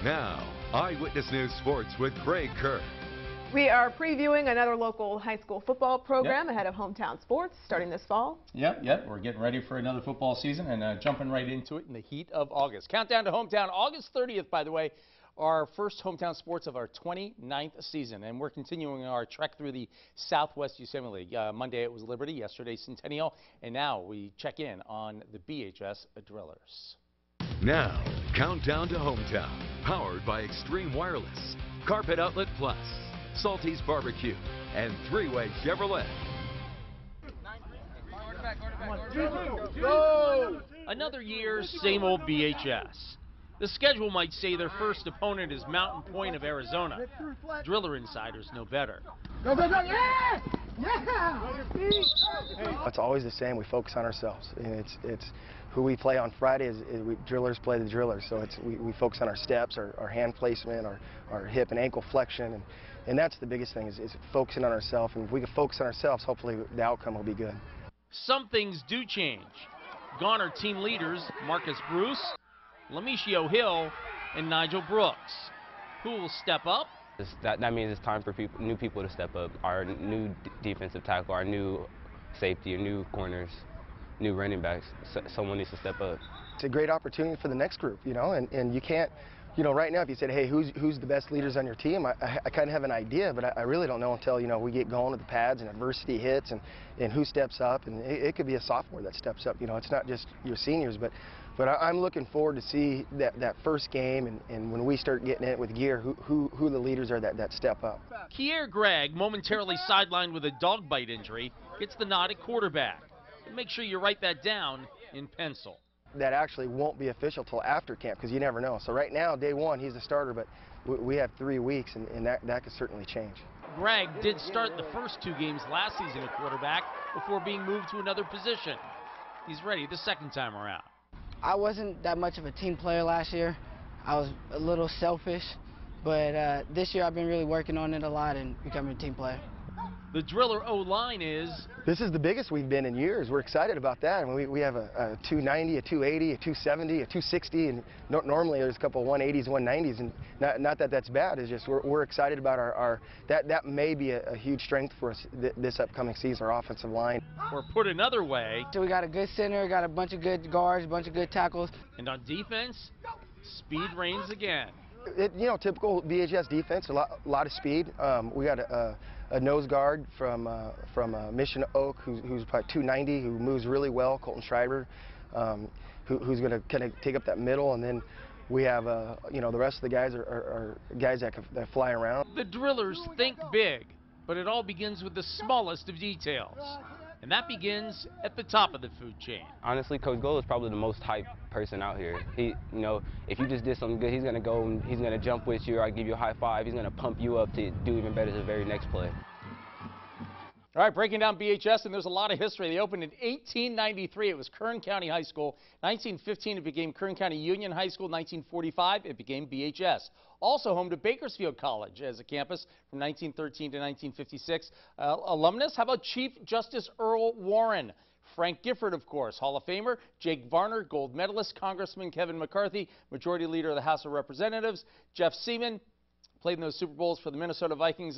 Now, Eyewitness News Sports with Craig Kerr. We are previewing another local high school football program ahead of hometown sports starting this fall. Yep. We're getting ready for another football season and jumping right into it in the heat of August. Countdown to hometown, August 30th, by the way, our first hometown sports of our 29th season. And we're continuing our trek through the Southwest Yosemite League. Monday it was Liberty, yesterday Centennial, and now we check in on the BHS Drillers. Now, Countdown to Hometown, powered by Extreme Wireless, Carpet Outlet Plus, Salty's Barbecue, and Three-Way Chevrolet. Another year, same old BHS. The schedule might say their first opponent is Mountain Point of Arizona. Driller insiders know better. It's always the same. We focus on ourselves. And it's who we play on Friday drillers play the drillers. So we focus on our steps, our hand placement, our hip and ankle flexion, and that's the biggest thing is focusing on ourselves. And if we can focus on ourselves, hopefully the outcome will be good. Some things do change. Gone are team leaders Marcus Bruce, Lamicio Hill, and Nigel Brooks. Who will step up? That means it's time for new people to step up. Our new defensive tackle, our new safety, new corners, new running backs. Someone needs to step up. It's a great opportunity for the next group, and you can't, right now if you said, hey, who's the best leaders on your team, I kind of have an idea, but I really don't know until, we get going with the pads and adversity hits and who steps up, and it could be a sophomore that steps up. It's not just your seniors, but I'm looking forward to see that first game and when we start getting it with gear, who the leaders are that step up. Kier Gregg, momentarily sidelined with a dog bite injury, gets the nod at quarterback. Make sure you write that down in pencil. That actually won't be official till after camp because you never know. So right now, day one, he's the starter, but we have 3 weeks, and that could certainly change. Gregg did start the first 2 games last season at quarterback before being moved to another position. He's ready the second time around. I wasn't that much of a team player last year. I was a little selfish, but this year I've been really working on it a lot and becoming a team player. The Driller O-line is... This is the biggest we've been in years. We're excited about that. And we have a 290, a 280, a 270, a 260, and normally there's a couple 180s, 190s, and not that that's bad. It's just we're excited about that may be a huge strength for us this upcoming season, our offensive line. Or put another way... So we got a good center, got a bunch of good guards, a bunch of good tackles. And on defense, speed reigns again. Typical BHS defense, a lot of speed. We got a nose guard from Mission Oak who's probably 290, who moves really well, Colton Schreiber, who's going to kind of take up that middle, and then we have the rest of the guys are guys that fly around. The Drillers think big, but it all begins with the smallest of details. And that begins at the top of the food chain. Honestly, Coach Gold is probably the most hyped person out here. He, if you just did something good, he's going to go and he's going to jump with you, or give you a high five. He's going to pump you up to do even better the very next play. All right, breaking down BHS, and there's a lot of history. They opened in 1893. It was Kern County High School. 1915, it became Kern County Union High School. 1945, it became BHS. Also home to Bakersfield College as a campus from 1913 to 1956. Alumnus, how about Chief Justice Earl Warren? Frank Gifford, of course, Hall of Famer. Jake Varner, gold medalist. Congressman Kevin McCarthy, Majority Leader of the House of Representatives. Jeff Seaman, played in those Super Bowls for the Minnesota Vikings.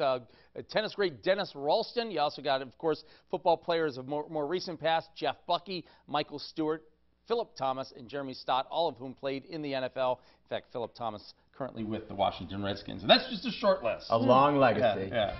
Tennis great Dennis Ralston. You also got, of course, football players of more recent past. Jeff Bucky, Michael Stewart, Philip Thomas, and Jeremy Stott, all of whom played in the NFL. In fact, Philip Thomas currently with the Washington Redskins. And that's just a short list. A long legacy. Yeah.